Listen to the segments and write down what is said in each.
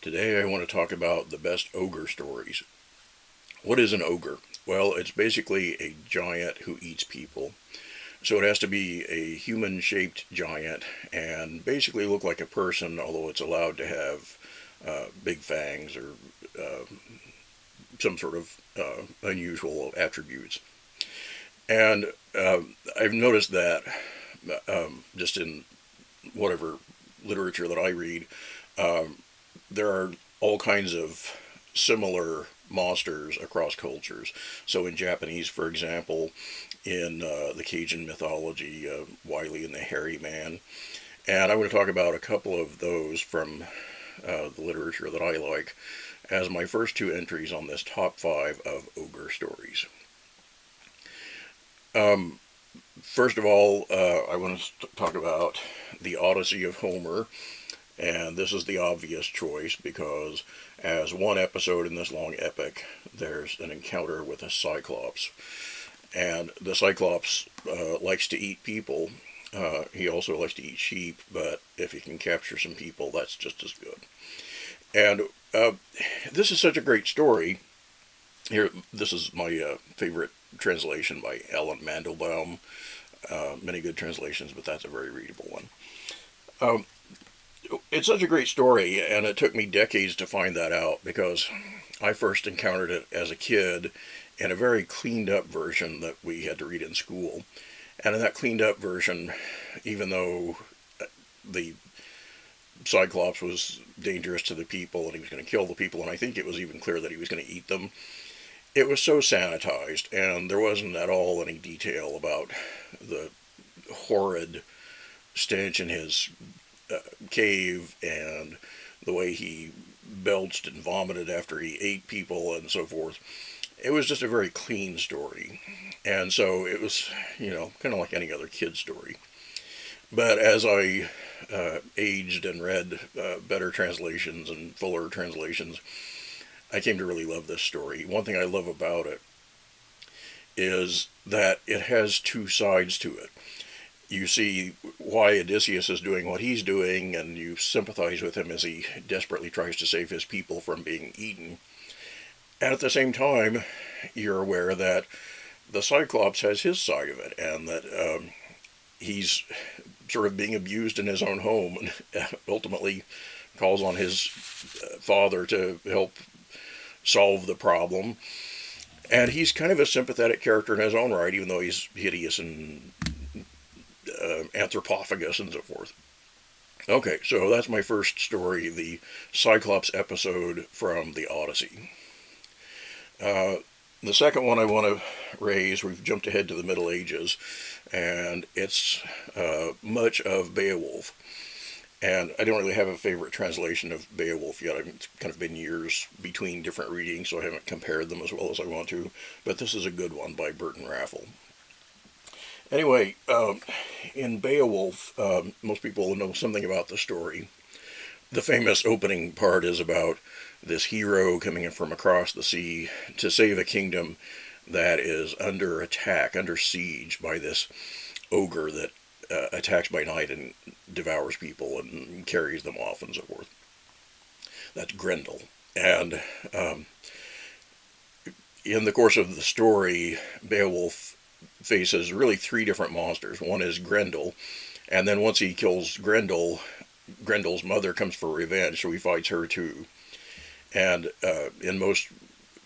Today I want to talk about the best ogre stories. What is an ogre? Well, it's basically a giant who eats people. So it has to be a human shaped giant and basically look like a person, although it's allowed to have big fangs or uh, some sort of unusual attributes. And I've noticed that just in whatever literature that I read, um, there are all kinds of similar monsters across cultures. So in Japanese, for example, in the Cajun mythology, Wily and the Hairy Man. And I want to talk about a couple of those from the literature that I like as my first two entries on this top five of ogre stories. Um, First of all, I want to talk about the Odyssey of Homer. And this is the obvious choice because, as one episode in this long epic, there's an encounter with a Cyclops. And the Cyclops likes to eat people. He also likes to eat sheep, but if he can capture some people, that's just as good. And this is such a great story. Here, this is my favorite translation by Alan Mandelbaum. Many good translations, but that's a very readable one. Um, it's such a great story, and it took me decades to find that out because I first encountered it as a kid in a very cleaned up version that we had to read in school. And in that cleaned up version, even though the Cyclops was dangerous to the people and he was going to kill the people, and I think it was even clear that he was going to eat them, it was so sanitized, and there wasn't at all any detail about the horrid stench in his cave and the way he belched and vomited after he ate people and so forth. It was just a very clean story. And so it was, kind of like any other kid story. But as I aged and read better translations and fuller translations, I came to really love this story. One thing I love about it is that it has two sides to it. You see why Odysseus is doing what he's doing, and you sympathize with him as he desperately tries to save his people from being eaten. And at the same time, you're aware that the Cyclops has his side of it, and that he's sort of being abused in his own home, and ultimately calls on his father to help solve the problem. And he's kind of a sympathetic character in his own right, even though he's hideous and anthropophagus and so forth. Okay, so that's my first story, the Cyclops episode from the Odyssey. The second one I want to raise, we've jumped ahead to the Middle Ages, and it's much of Beowulf. And I don't really have a favorite translation of Beowulf yet. It's kind of been years between different readings, so I haven't compared them as well as I want to. But this is a good one by Burton Raffle. Anyway, in Beowulf, most people know something about the story. The famous opening part is about this hero coming in from across the sea to save a kingdom that is under attack, under siege by this ogre that attacks by night and devours people and carries them off and so forth. That's Grendel. And in the course of the story, Beowulf faces really three different monsters. One is Grendel, and then once he kills Grendel, Grendel's mother comes for revenge, so he fights her too. And in most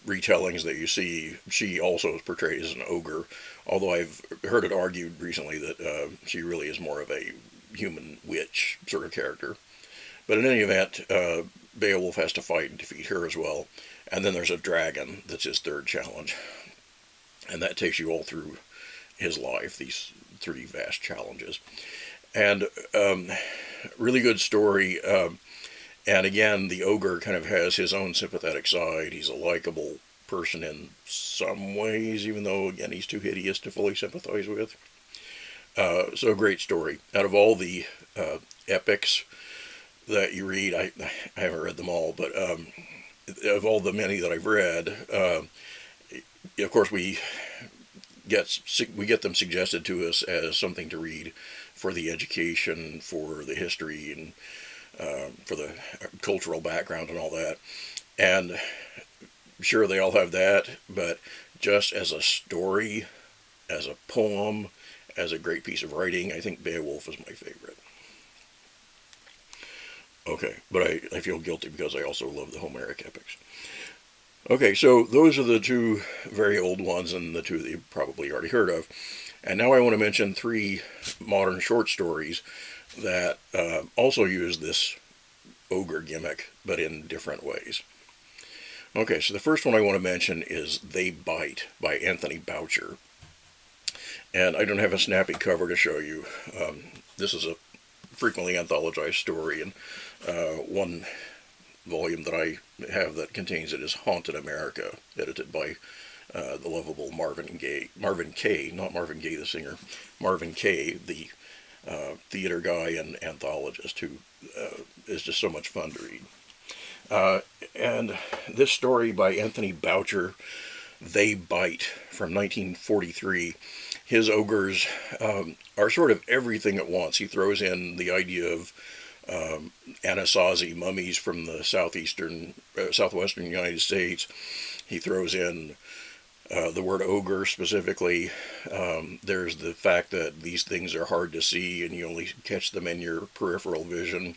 retellings that you see, she also is portrayed as an ogre, although I've heard it argued recently that she really is more of a human witch sort of character. But in any event, Beowulf has to fight and defeat her as well. And then there's a dragon that's his third challenge. And that takes you all through his life, these three vast challenges. And really good story. And again, the ogre kind of has his own sympathetic side. He's a likable person in some ways, even though, again, he's too hideous to fully sympathize with. So a great story. Out of all the epics that you read, I haven't read them all, but of all the many that I've read, of course we get them suggested to us as something to read for the education, for the history, and for the cultural background and all that. And sure, they all have that, but just as a story, as a poem, as a great piece of writing, I think Beowulf is my favorite. Okay, but I feel guilty because I also love the Homeric epics. Okay, so those are the two very old ones and the two that you've probably already heard of. And now I want to mention three modern short stories that also use this ogre gimmick, but in different ways. Okay, so the first one I want to mention is They Bite by Anthony Boucher. And I don't have a snappy cover to show you. This is a frequently anthologized story, and one volume that I have that contains it is Haunted America, edited by the lovable Marvin Gaye, not Marvin Gaye the singer, Marvin Kaye, the theater guy and anthologist who is just so much fun to read. And this story by Anthony Boucher, They Bite, from 1943, his ogres are sort of everything at once. He throws in the idea of Anasazi mummies from the southwestern United States. He throws in the word ogre specifically. There's the fact that these things are hard to see and you only catch them in your peripheral vision.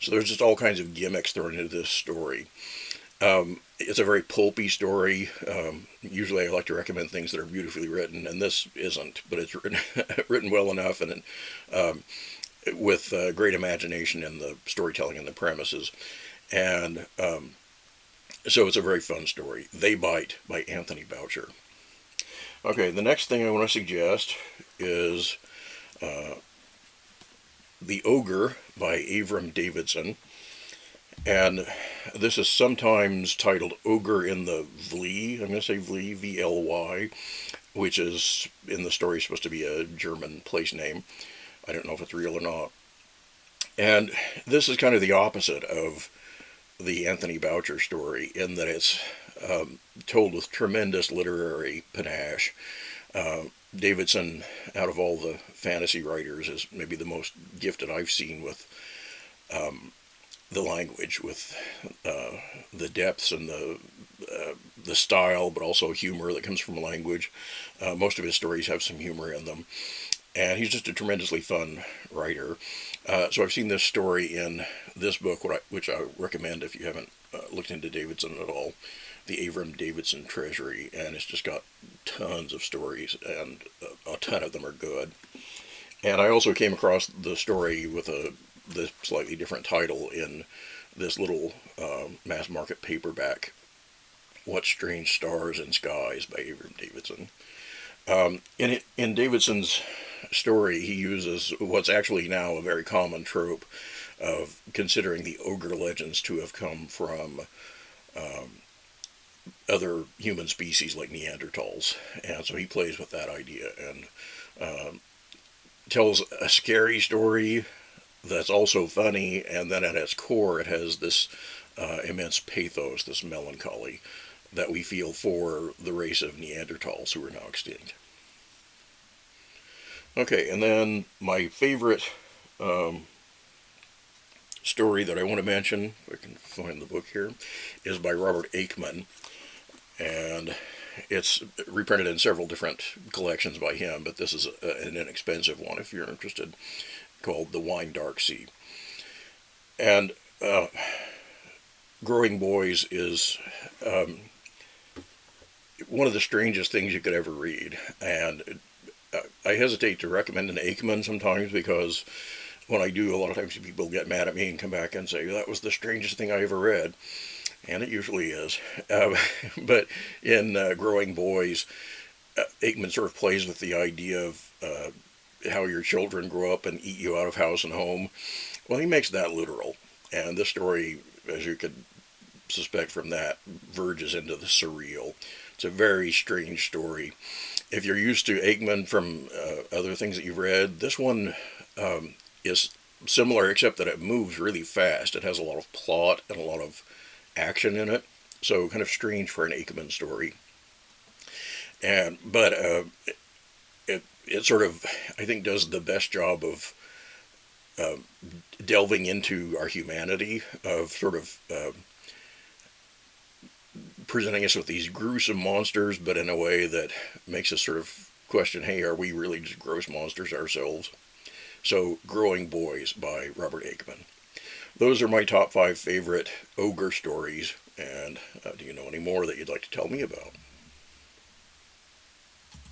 So there's just all kinds of gimmicks thrown into this story. It's a very pulpy story. Usually I like to recommend things that are beautifully written, and this isn't, but it's written well enough and with great imagination in the storytelling and the premises. And so it's a very fun story. They Bite by Anthony Boucher. Okay, the next thing I want to suggest is The Ogre by Avram Davidson. And this is sometimes titled Ogre in the Vlie. I'm going to say Vlie, V-L-Y, which is in the story supposed to be a German place name. I don't know if it's real or not. And this is kind of the opposite of the Anthony Boucher story in that it's told with tremendous literary panache. Davidson, out of all the fantasy writers, is maybe the most gifted I've seen with the language, with the depths and the style, but also humor that comes from language. Most of his stories have some humor in them. And he's just a tremendously fun writer. So I've seen this story in this book, which I recommend if you haven't looked into Davidson at all, the Avram Davidson Treasury, and it's just got tons of stories, and a ton of them are good. And I also came across the story with the slightly different title in this little mass market paperback, What Strange Stars and Skies by Avram Davidson. In Davidson's story, he uses what's actually now a very common trope of considering the ogre legends to have come from other human species like Neanderthals. And so he plays with that idea and tells a scary story that's also funny, and then at its core it has this immense pathos, this melancholy that we feel for the race of Neanderthals who are now extinct. Okay, and then my favorite story that I want to mention, if I can find the book here, is by Robert Aickman. And it's reprinted in several different collections by him, but this is an inexpensive one if you're interested, called The Wine Dark Sea. And Growing Boys is one of the strangest things you could ever read. And I hesitate to recommend an Aickman sometimes because when I do, a lot of times people get mad at me and come back and say, that was the strangest thing I ever read. And it usually is. But in Growing Boys, Aickman sort of plays with the idea of how your children grow up and eat you out of house and home. Well, he makes that literal. And this story, as you could suspect from that, verges into the surreal. It's a very strange story. If you're used to Aickman from other things that you've read, this one is similar, except that it moves really fast. It has a lot of plot and a lot of action in it, so kind of strange for an Aickman story. But it sort of, I think, does the best job of delving into our humanity, of sort of presenting us with these gruesome monsters, but in a way that makes us sort of question, hey, are we really just gross monsters ourselves? So, Growing Boys by Robert Aickman. Those are my top 5 favorite ogre stories, and do you know any more that you'd like to tell me about?